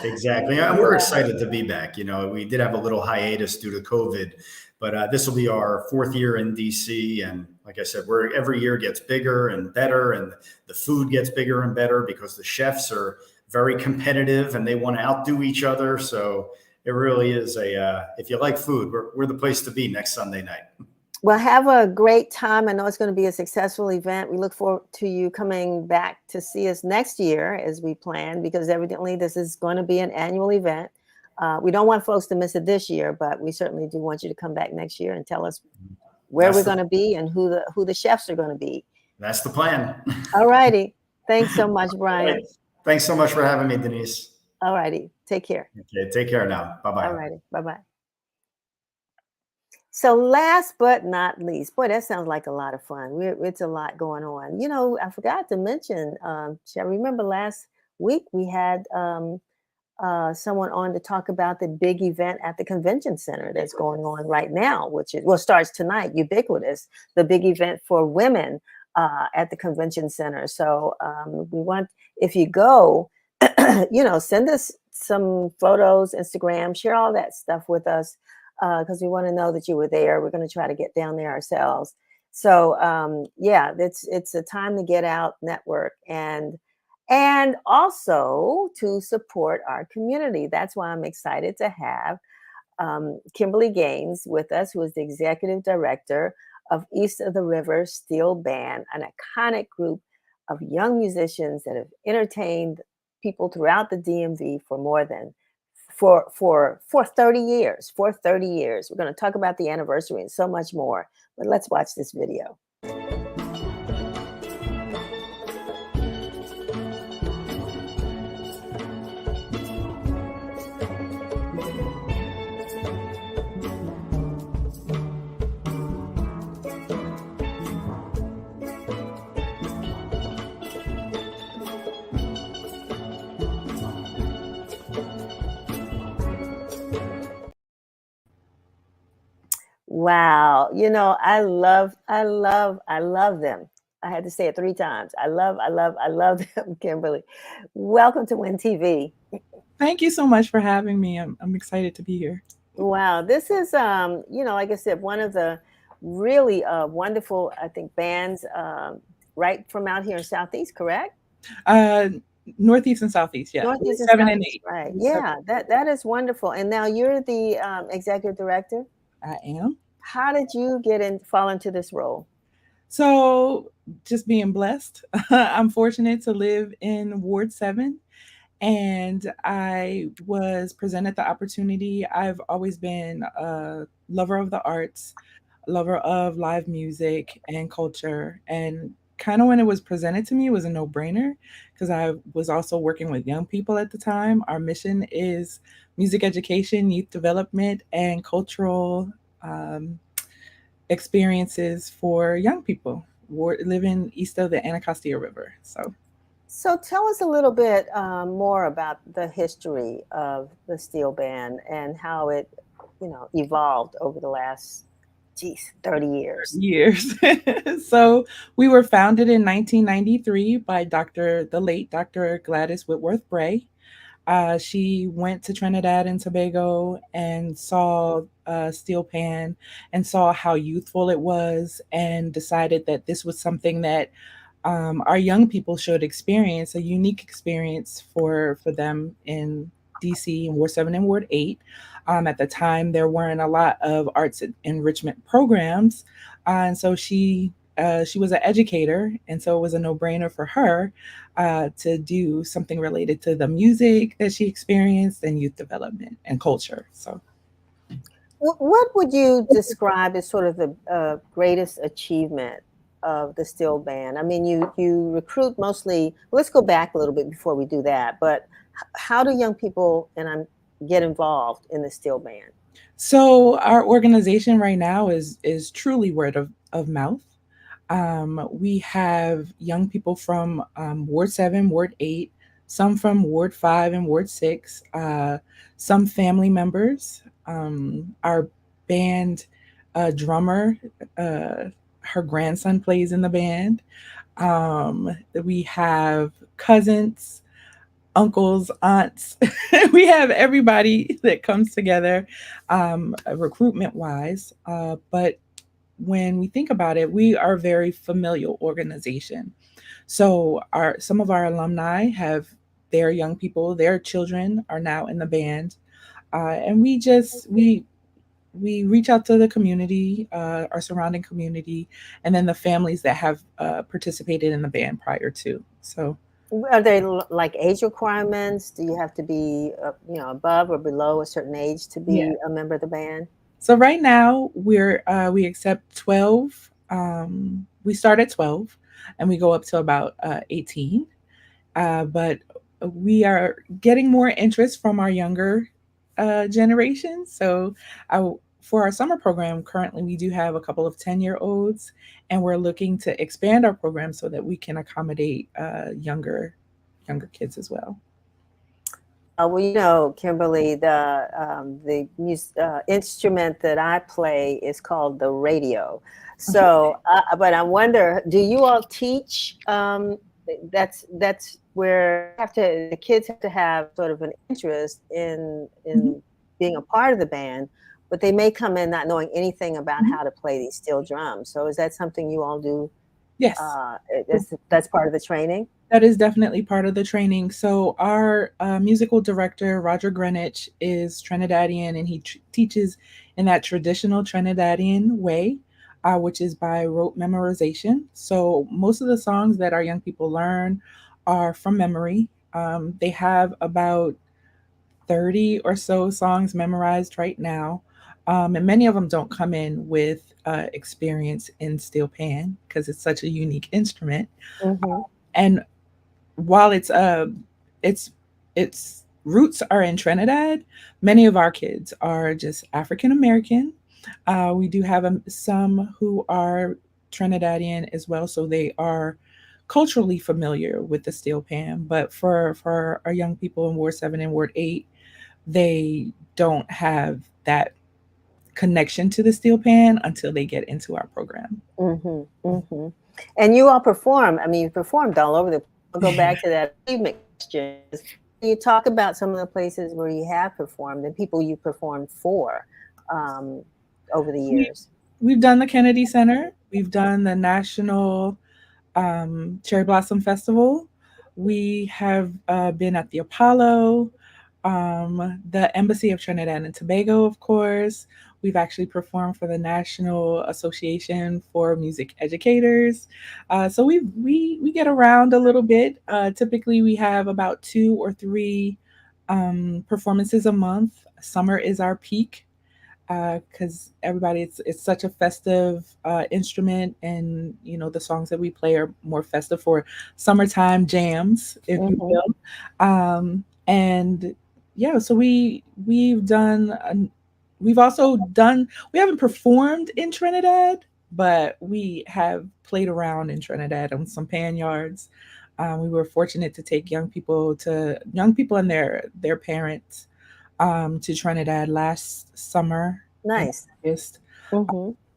And we're excited to be back. We did have a little hiatus due to COVID, but this will be our 4th year in DC. And like I said, every year gets bigger and better, and the food gets bigger and better because the chefs are very competitive and they want to outdo each other. So it really is if you like food, we're the place to be next Sunday night. Well, have a great time. I know it's going to be a successful event. We look forward to you coming back to see us next year as we plan, because evidently this is going to be an annual event. We don't want folks to miss it this year, but we certainly do want you to come back next year and tell us where we're going to be and who the chefs are going to be. That's the plan. All righty. Thanks so much, Brian. Right. Thanks so much for having me, Denise. All righty. Take care. Okay, take care now. Bye-bye. All righty. Bye-bye. So last but not least, boy, that sounds like a lot of fun. It's a lot going on. I forgot to mention, Shall remember last week we had someone on to talk about the big event at the convention center that's going on right now, which starts tonight, Ubiquitous, the big event for women at the convention center. So if you go, send us some photos, Instagram, share all that stuff with us. Because we want to know that you were there. We're going to try to get down there ourselves. So it's a time to get out, network, and also to support our community. That's why I'm excited to have Kimberly Gaines with us, who is the executive director of East of the River Steelband, an iconic group of young musicians that have entertained people throughout the DMV for 30 years. For 30 years. We're going to talk about the anniversary and so much more. But let's watch this video. Wow. I love them. I had to say it 3 times. I love them, Kimberly. Welcome to Win TV. Thank you so much for having me. I'm excited to be here. Wow. This is, like I said, one of the really wonderful, I think, bands right from out here in Southeast, correct? Northeast and Southeast, yeah. Northeast and 7 Southeast, and 8. right. Yeah, that is wonderful. And now you're the executive director? I am. How did you fall into this role? So just being blessed. I'm fortunate to live in Ward 7, and I was presented the opportunity. I've always been a lover of the arts, lover of live music and culture, and kind of when it was presented to me, it was a no-brainer because I was also working with young people at the time. Our mission is music education, youth development, and cultural experiences for young people living east of the Anacostia River. So tell us a little bit more about the history of the Steelband and how it, evolved over the last geez, 30 years. Years. So we were founded in 1993 by the late Dr. Gladys Whitworth Bray. She went to Trinidad and Tobago and saw Steelpan and saw how youthful it was, and decided that this was something that our young people should experience, a unique experience for them in DC in Ward 7 and Ward 8. At the time, there weren't a lot of arts enrichment programs, and so she was an educator, and so it was a no-brainer for her to do something related to the music that she experienced and youth development and culture. So, what would you describe as sort of the greatest achievement of the Steelband? I mean, you recruit mostly. Let's go back a little bit before we do that. But how do young people get involved in the Steelband? So our organization right now is truly word of mouth. We have young people from Ward 7, Ward 8, some from Ward 5 and Ward 6, some family members. Our band drummer, her grandson plays in the band. We have cousins, uncles, aunts. We have everybody that comes together recruitment wise. But when we think about it, we are a very familial organization. So some of our alumni have their young people, their children are now in the band. And we reach out to the community, our surrounding community, and then the families that have participated in the band prior to. So, are there like age requirements? Do you have to be, above or below a certain age to be a member of the band? So right now we accept 12. We start at 12, and we go up to about 18. But we are getting more interest from our younger generation. So for our summer program, currently we do have a couple of 10-year-olds, and we're looking to expand our program so that we can accommodate younger kids as well. Well, Kimberly, the instrument that I play is called the radio. So, but I wonder, do you all teach? That's where the kids have to have sort of an interest in being a part of the band, but they may come in not knowing anything about how to play these steel drums. So, is that something you all do? Yes, that's part of the training. That is definitely part of the training. So our musical director, Roger Greenwich, is Trinidadian, and he teaches in that traditional Trinidadian way, which is by rote memorization. So most of the songs that our young people learn are from memory. They have about 30 or so songs memorized right now. And many of them don't come in with experience in steel pan because it's such a unique instrument. And while its roots are in Trinidad, many of our kids are just African American. We do have some who are Trinidadian as well, so they are culturally familiar with the steel pan. But for our young people in Ward 7 and Ward 8, they don't have that connection to the steel pan until they get into our program. And you all perform. I mean, you performed all over the. I'll go back to that achievement question. You talk about some of the places where you have performed and people you performed for over the years. We've done the Kennedy Center. We've done the National Cherry Blossom Festival. We have been at the Apollo, the Embassy of Trinidad and Tobago, of course. We've actually performed for the National Association for Music Educators. So we get around a little bit. Typically, we have about 2 or 3 performances a month. Summer is our peak because everybody, it's such a festive instrument, and the songs that we play are more festive for summertime jams, if you will. And yeah, so we've done. We haven't performed in Trinidad, but we have played around in Trinidad on some pan yards. We were fortunate to take young people and their parents to Trinidad last summer. Nice.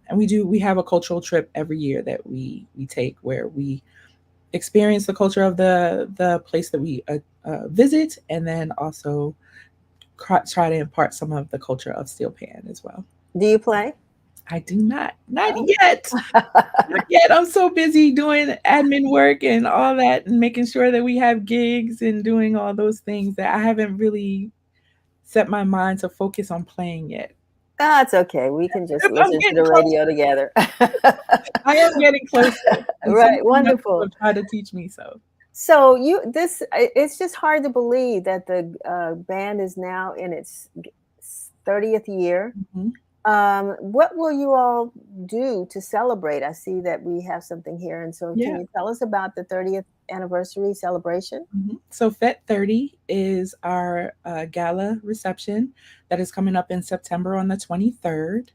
And we have a cultural trip every year that we take, where we experience the culture of the place that we visit, and then also try to impart some of the culture of Steelband as well. Do you play? I do not yet. Not yet. I'm so busy doing admin work and all that, and making sure that we have gigs and doing all those things, that I haven't really set my mind to focus on playing yet. Ah, it's okay. We can just I'm listen to getting the closer. radio together. I am getting closer. Right, wonderful. Try to teach me so. So it's just hard to believe that the band is now in its 30th year. Mm-hmm. What will you all do to celebrate? I see that we have something here. And so can you tell us about the 30th anniversary celebration? Mm-hmm. So FET 30 is our gala reception that is coming up in September on the 23rd.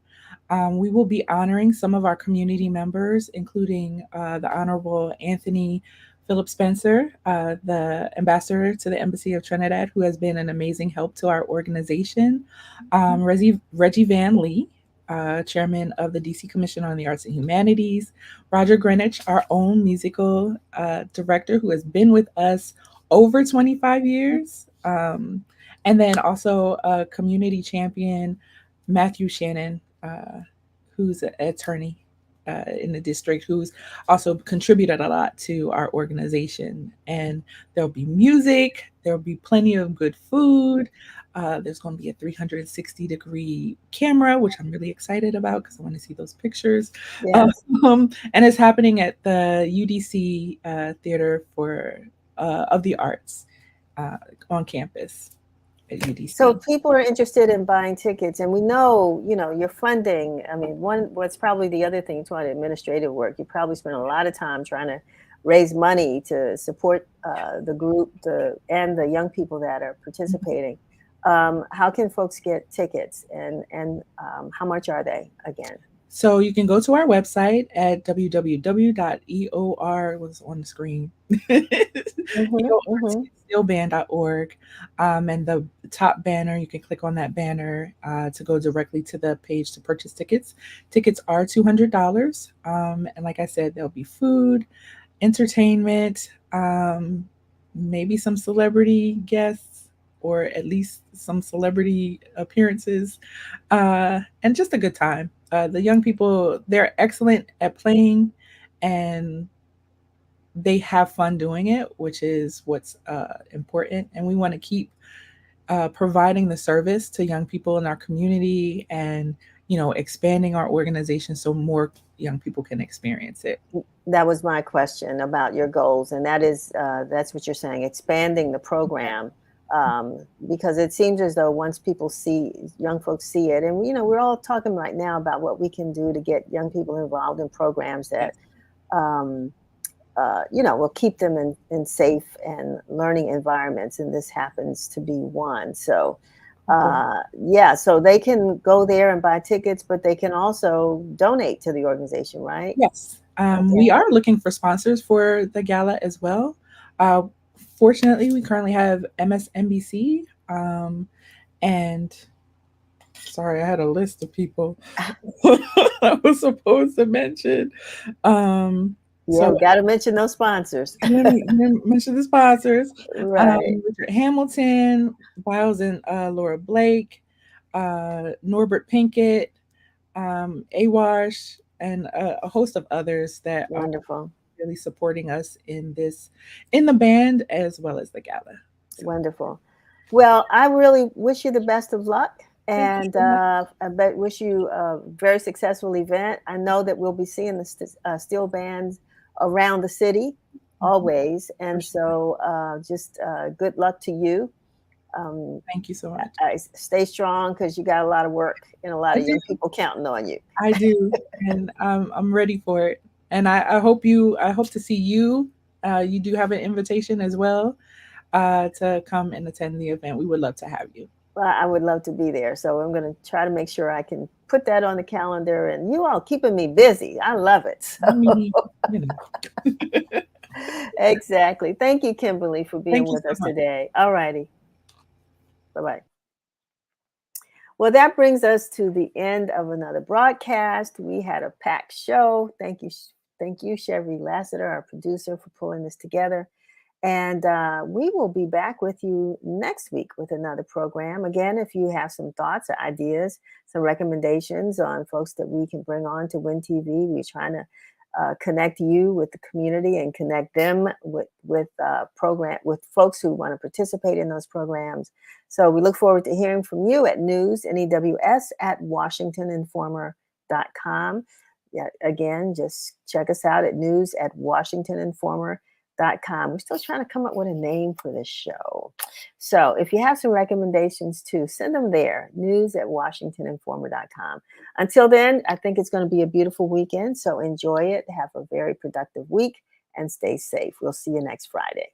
We will be honoring some of our community members, including the Honorable Anthony Philip Spencer, the ambassador to the Embassy of Trinidad, who has been an amazing help to our organization. Reggie Van Lee, chairman of the DC Commission on the Arts and Humanities. Roger Greenwich, our own musical director, who has been with us over 25 years. And then also a community champion, Matthew Shannon, who's an attorney in the district, who's also contributed a lot to our organization. And there'll be music, there'll be plenty of good food. There's going to be a 360-degree camera, which I'm really excited about because I want to see those pictures. Yes. And it's happening at the UDC Theater of the Arts on campus. So people are interested in buying tickets, and we know, your funding. I mean, what's probably the other thing to administrative work. You probably spend a lot of time trying to raise money to support the group and the young people that are participating. How can folks get tickets, and how much are they again? So you can go to our website at www.eor, what's on the screen, steelband.org. And the top banner, you can click on that banner to go directly to the page to purchase tickets. Tickets are $200. And like I said, there'll be food, entertainment, maybe some celebrity guests, or at least some celebrity appearances, and just a good time. The young people, they're excellent at playing, and they have fun doing it, which is what's important. And we want to keep providing the service to young people in our community, and expanding our organization so more young people can experience it. That was my question about your goals, and that's what you're saying, expanding the program. Because it seems as though once young folks see it, and we're all talking right now about what we can do to get young people involved in programs that will keep them in safe and learning environments, and this happens to be one. So so they can go there and buy tickets, but they can also donate to the organization, right? Yes. We are looking for sponsors for the gala as well. Fortunately, we currently have MSNBC, and sorry, I had a list of people I was supposed to mention. So got to mention those sponsors. Let me mention the sponsors. Right. Richard Hamilton, Biles and Laura Blake, Norbert Pinkett, Awash, and a host of others that wonderful. Really supporting us in the band as well as the gala. So. Wonderful. Well, I really wish you the best of luck, and I wish you a very successful event. I know that we'll be seeing the steel bands around the city always, and so just good luck to you. Thank you so much. Stay strong, because you got a lot of work and a lot of young people counting on you. I do, and I'm ready for it. And I hope to see you. You do have an invitation as well to come and attend the event. We would love to have you. Well, I would love to be there. So I'm going to try to make sure I can put that on the calendar. And you all keeping me busy. I love it. So. Exactly. Thank you, Kimberly, for being with us today. All righty. Bye-bye. Well, that brings us to the end of another broadcast. We had a packed show. Thank you, Chevy Lassiter, our producer, for pulling this together. And we will be back with you next week with another program. Again, if you have some thoughts or ideas, some recommendations on folks that we can bring on to Win TV, we're trying to connect you with the community and connect them with folks who want to participate in those programs. So we look forward to hearing from you at news@washingtoninformer.com. Yeah, again, just check us out at news@washingtoninformer.com. We're still trying to come up with a name for this show. So if you have some recommendations too, send them there, news@washingtoninformer.com. Until then, I think it's going to be a beautiful weekend. So enjoy it. Have a very productive week and stay safe. We'll see you next Friday.